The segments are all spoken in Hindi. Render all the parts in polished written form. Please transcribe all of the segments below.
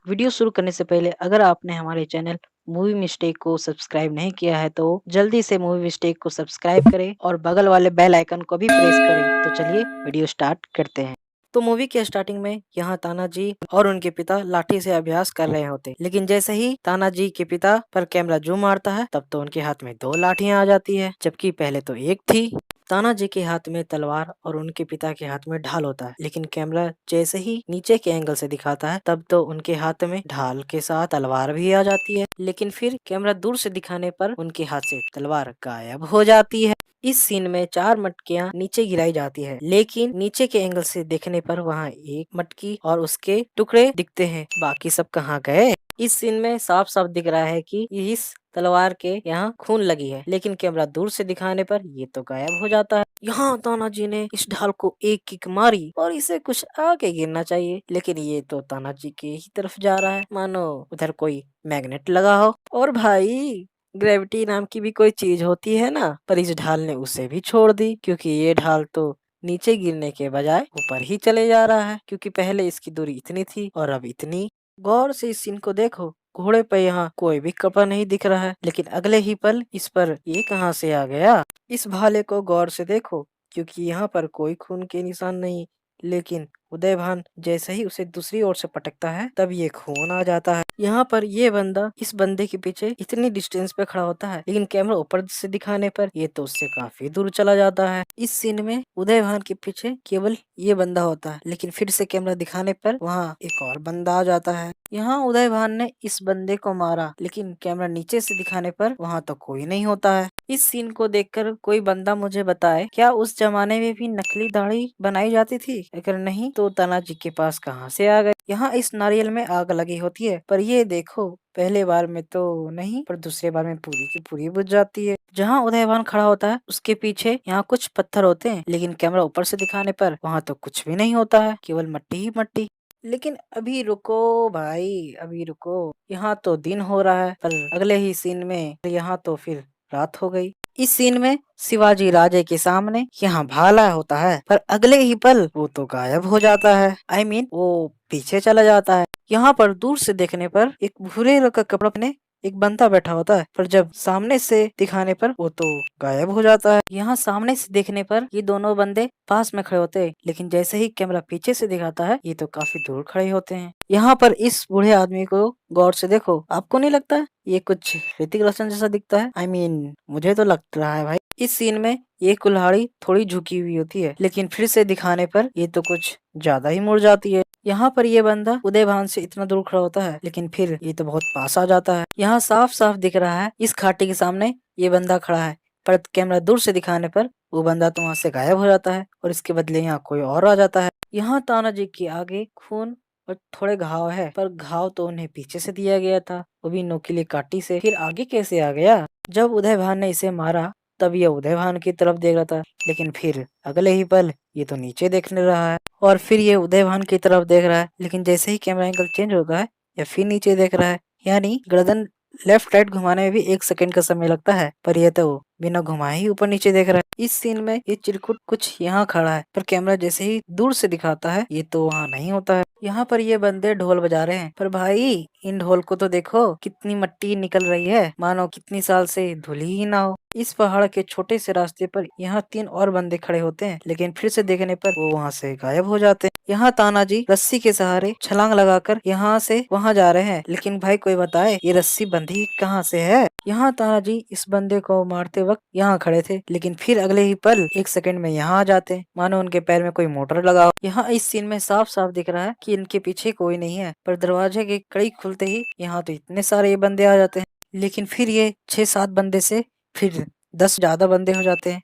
वीडियो शुरू करने से पहले अगर आपने हमारे चैनल मूवी मिस्टेक को सब्सक्राइब नहीं किया है तो जल्दी से मूवी मिस्टेक को सब्सक्राइब करें और बगल वाले बेल आइकन को भी प्रेस करें। तो चलिए वीडियो स्टार्ट करते हैं। तो मूवी के स्टार्टिंग में यहाँ तानाजी और उनके पिता लाठी से अभ्यास कर रहे होते, लेकिन जैसे ही तानाजी के पिता पर कैमरा जूम मारता है तब तो उनके हाथ में 2 लाठियां आ जाती है, जबकि पहले तो एक थी। तानाजी के हाथ में तलवार और उनके पिता के हाथ में ढाल होता है, लेकिन कैमरा जैसे ही नीचे के एंगल से दिखाता है तब तो उनके हाथ में ढाल के साथ तलवार भी आ जाती है, लेकिन फिर कैमरा दूर से दिखाने पर उनके हाथ से तलवार गायब हो जाती है। इस सीन में 4 मटकियां नीचे गिराई जाती है, लेकिन नीचे के एंगल से देखने पर वहाँ एक मटकी और उसके टुकड़े दिखते हैं, बाकी सब कहाँ गए। इस सीन में साफ साफ दिख रहा है कि इस तलवार के यहाँ खून लगी है, लेकिन कैमरा दूर से दिखाने पर ये तो गायब हो जाता है। यहाँ तानाजी ने इस ढाल को एक किक मारी और इसे कुछ आगे गिरना चाहिए, लेकिन ये तो तानाजी के ही तरफ जा रहा है, मानो उधर कोई मैग्नेट लगा हो। और भाई ग्रेविटी नाम की भी कोई चीज होती है ना, पर इस ढाल ने उसे भी छोड़ दी, क्योंकि ये ढाल तो नीचे गिरने के बजाय ऊपर ही चले जा रहा है, क्योंकि पहले इसकी दूरी इतनी थी और अब इतनी। गौर से इस सीन को देखो, घोड़े पे यहाँ कोई भी कपड़ा नहीं दिख रहा है, लेकिन अगले ही पल इस पर ये कहाँ से आ गया। इस भाले को गौर से देखो, क्योंकि यहाँ पर कोई खून के निशान नहीं, लेकिन उदयभान जैसे ही उसे दूसरी ओर से पटकता है तब ये खून आ जाता है। यहाँ पर ये बंदा इस बंदे के पीछे इतनी डिस्टेंस पे खड़ा होता है, लेकिन कैमरा ऊपर से दिखाने पर ये तो उससे काफी दूर चला जाता है। इस सीन में उदयभान के पीछे केवल ये बंदा होता है, लेकिन फिर से कैमरा दिखाने पर वहाँ एक और बंदा आ जाता है। यहाँ उदयभान ने इस बंदे को मारा, लेकिन कैमरा नीचे से दिखाने पर वहाँ तो कोई नहीं होता है। इस सीन को देखकर कोई बंदा मुझे बताए, क्या उस जमाने में भी नकली दाढ़ी बनाई जाती थी? अगर नहीं तो तानाजी के पास कहाँ से आ गए? यहाँ इस नारियल में आग लगी होती है, पर ये देखो पहले बार में तो नहीं, पर दूसरे बार में पूरी की पूरी बुझ जाती है। जहाँ उदयभान खड़ा होता है उसके पीछे यहाँ कुछ पत्थर होते हैं, लेकिन कैमरा ऊपर से दिखाने पर वहाँ तो कुछ भी नहीं होता है, केवल मट्टी ही मट्टी। लेकिन अभी रुको भाई, अभी रुको, यहाँ तो दिन हो रहा है, पर अगले ही सीन में यहाँ तो फिर रात हो गई। इस सीन में शिवाजी राजे के सामने यहाँ भाला होता है, पर अगले ही पल वो तो गायब हो जाता है। वो पीछे चला जाता है। यहाँ पर दूर से देखने पर एक भूरे रंग का कपड़ा पहने एक बंदा बैठा होता है, पर जब सामने से दिखाने पर वो तो गायब हो जाता है। यहाँ सामने से देखने पर ये दोनों बंदे पास में खड़े होते हैं, लेकिन जैसे ही कैमरा पीछे से दिखाता है ये तो काफी दूर खड़े होते हैं। यहाँ पर इस बूढ़े आदमी को गौर से देखो, आपको नहीं लगता ये कुछ ऋतिक रोशन जैसा दिखता है? मुझे तो लग रहा है भाई। इस सीन में ये कुल्हाड़ी थोड़ी झुकी हुई होती है, लेकिन फिर से दिखाने पर ये तो कुछ ज्यादा ही मुड़ जाती है। यहाँ पर ये बंदा उदयभान से इतना दूर खड़ा होता है, लेकिन फिर ये तो बहुत पास आ जाता है। यहाँ साफ साफ दिख रहा है इस खाटी के सामने ये बंदा खड़ा है, पर कैमरा दूर से दिखाने पर वो बंदा तो वहाँ से गायब हो जाता है और इसके बदले यहाँ कोई और आ जाता है। यहाँ तानाजी के आगे खून और थोड़े घाव है, पर घाव तो उन्हें पीछे से दिया गया था, वो भी नोकीली काटी से। फिर आगे कैसे आ गया? जब उदयभान ने इसे मारा तब ये उदयभान की तरफ देख रहा था, लेकिन फिर अगले ही पल ये तो नीचे देखने रहा है, और फिर ये उदयभान की तरफ देख रहा है, लेकिन जैसे ही कैमरा एंगल चेंज होता है या फिर नीचे देख रहा है। यानी गर्दन लेफ्ट राइट घुमाने में भी 1 सेकंड का समय लगता है, पर यह तो बिना घुमाए ही ऊपर नीचे देख रहा है। इस सीन में ये चिरकुट कुछ यहाँ खड़ा है, पर कैमरा जैसे ही दूर से दिखाता है ये तो वहाँ नहीं होता है। यहाँ पर ये बंदे ढोल बजा रहे हैं, पर भाई इन ढोल को तो देखो कितनी मिट्टी निकल रही है, मानो कितनी साल से धुली ही ना हो। इस पहाड़ के छोटे से रास्ते पर यहाँ 3 और बंदे खड़े होते हैं, लेकिन फिर से देखने पर वो वहाँ से गायब हो जाते हैं। यहाँ तानाजी रस्सी के सहारे छलांग लगाकर यहाँ से वहाँ जा रहे हैं, लेकिन भाई कोई बताए ये रस्सी बंधी कहाँ से है? यहाँ तानाजी इस बंदे को मारते वक्त यहाँ खड़े थे, लेकिन फिर अगले ही पल 1 सेकंड में यहाँ आ जाते हैं, मानो उनके पैर में कोई मोटर लगा हो। यहाँ इस सीन में साफ साफ दिख रहा है कि इनके पीछे कोई नहीं है, पर दरवाजे की कड़ी खुलते ही यहाँ तो इतने सारे ये बंदे आ जाते हैं, लेकिन फिर ये 6-7 बंदे से फिर 10 ज्यादा बंदे हो जाते हैं,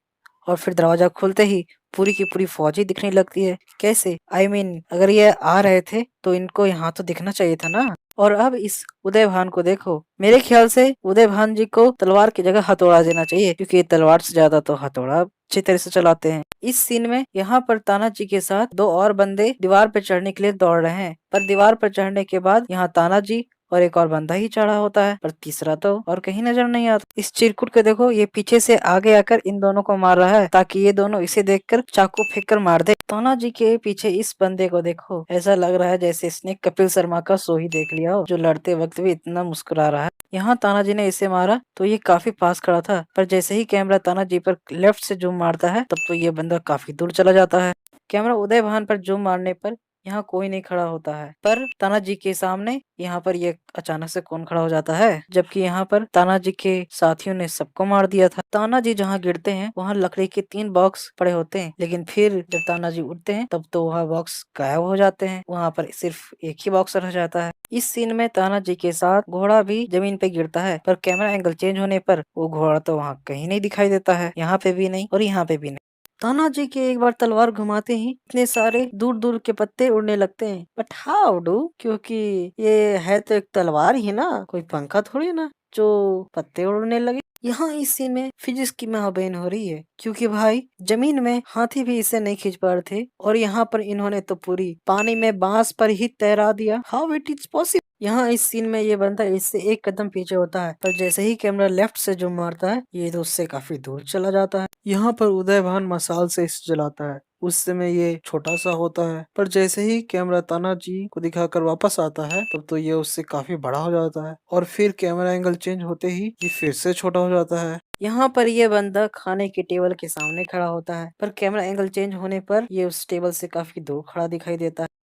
और फिर दरवाजा खुलते ही पूरी की पूरी फौज ही दिखने लगती है। कैसे? अगर ये आ रहे थे तो इनको यहाँ तो दिखना चाहिए था ना। और अब इस उदयभान को देखो, मेरे ख्याल से उदयभान जी को तलवार की जगह हथौड़ा देना चाहिए, क्योंकि तलवार से ज्यादा तो हथौड़ा अच्छी तरह से चलाते हैं। इस सीन में यहाँ पर तानाजी के साथ 2 और बंदे दीवार पर चढ़ने के लिए दौड़ रहे हैं, पर दीवार पर चढ़ने के बाद यहाँ तानाजी और एक और बंदा ही चढ़ा होता है, पर तीसरा तो और कहीं नजर नहीं आता। इस चिरकुट को देखो, ये पीछे से आगे आकर इन दोनों को मार रहा है ताकि ये दोनों इसे देखकर चाकू फेंक कर मार दे। तानाजी के पीछे इस बंदे को देखो, ऐसा लग रहा है जैसे इसने कपिल शर्मा का शो ही देख लिया हो, जो लड़ते वक्त भी इतना मुस्कुरा रहा है। यहाँ तानाजी ने इसे मारा तो ये काफी पास खड़ा था, पर जैसे ही कैमरा तानाजी पर लेफ्ट से जूम मारता है तब तो ये बंदा काफी दूर चला जाता है। कैमरा उदय भान पर जूम मारने पर यहाँ कोई नहीं खड़ा होता है, पर तानाजी के सामने यहाँ पर ये अचानक से कौन खड़ा हो जाता है, जबकि यहाँ पर तानाजी के साथियों ने सबको मार दिया था। तानाजी जहाँ गिरते हैं वहाँ लकड़ी के 3 बॉक्स पड़े होते हैं, लेकिन फिर जब तानाजी उठते हैं तब तो वहाँ बॉक्स गायब हो जाते हैं, वहाँ पर सिर्फ एक ही बॉक्स रह जाता है। इस सीन में तानाजी के साथ घोड़ा भी जमीन पे गिरता है, पर कैमरा एंगल चेंज होने पर वो घोड़ा तो वहाँ कहीं नहीं दिखाई देता है, यहाँ पे भी नहीं और यहाँ पे भी नहीं। तानाजी के एक बार तलवार घुमाते ही इतने सारे दूर दूर के पत्ते उड़ने लगते हैं, बट हाउ डू, क्योंकि ये है तो एक तलवार ही ना, कोई पंखा थोड़ी ना जो पत्ते उड़ने लगे। यहाँ इस सीन में फिजिक्स की महाबेन हो रही है, क्योंकि भाई जमीन में हाथी भी इसे नहीं खींच पा रहे थे और यहाँ पर इन्होंने तो पूरी पानी में बांस पर ही तैरा दिया। How it is possible. यहाँ इस सीन में ये बंदा इससे एक कदम पीछे होता है, पर जैसे ही कैमरा लेफ्ट से जूम मारता है ये तो उससे काफी दूर चला जाता है। यहाँ पर उदय भान मसाल से इसे जलाता है, उस समय ये छोटा सा होता है, पर जैसे ही कैमरा तानाजी को दिखाकर वापस आता है तब तो ये उससे काफी बड़ा हो जाता है और फिर कैमरा एंगल चेंज होते ही ये फिर से छोटा हो जाता है। यहाँ पर ये बंदा खाने के टेबल के सामने खड़ा होता है, पर कैमरा एंगल चेंज होने पर ये उस टेबल से काफी दूर खड़ा दिखाई देता है।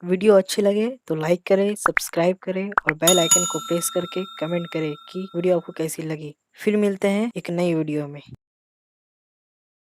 वीडियो अच्छी लगे तो लाइक करें, सब्सक्राइब करें और बेल आइकन को प्रेस करके कमेंट करें कि वीडियो आपको कैसी लगी। फिर मिलते हैं एक नई वीडियो में।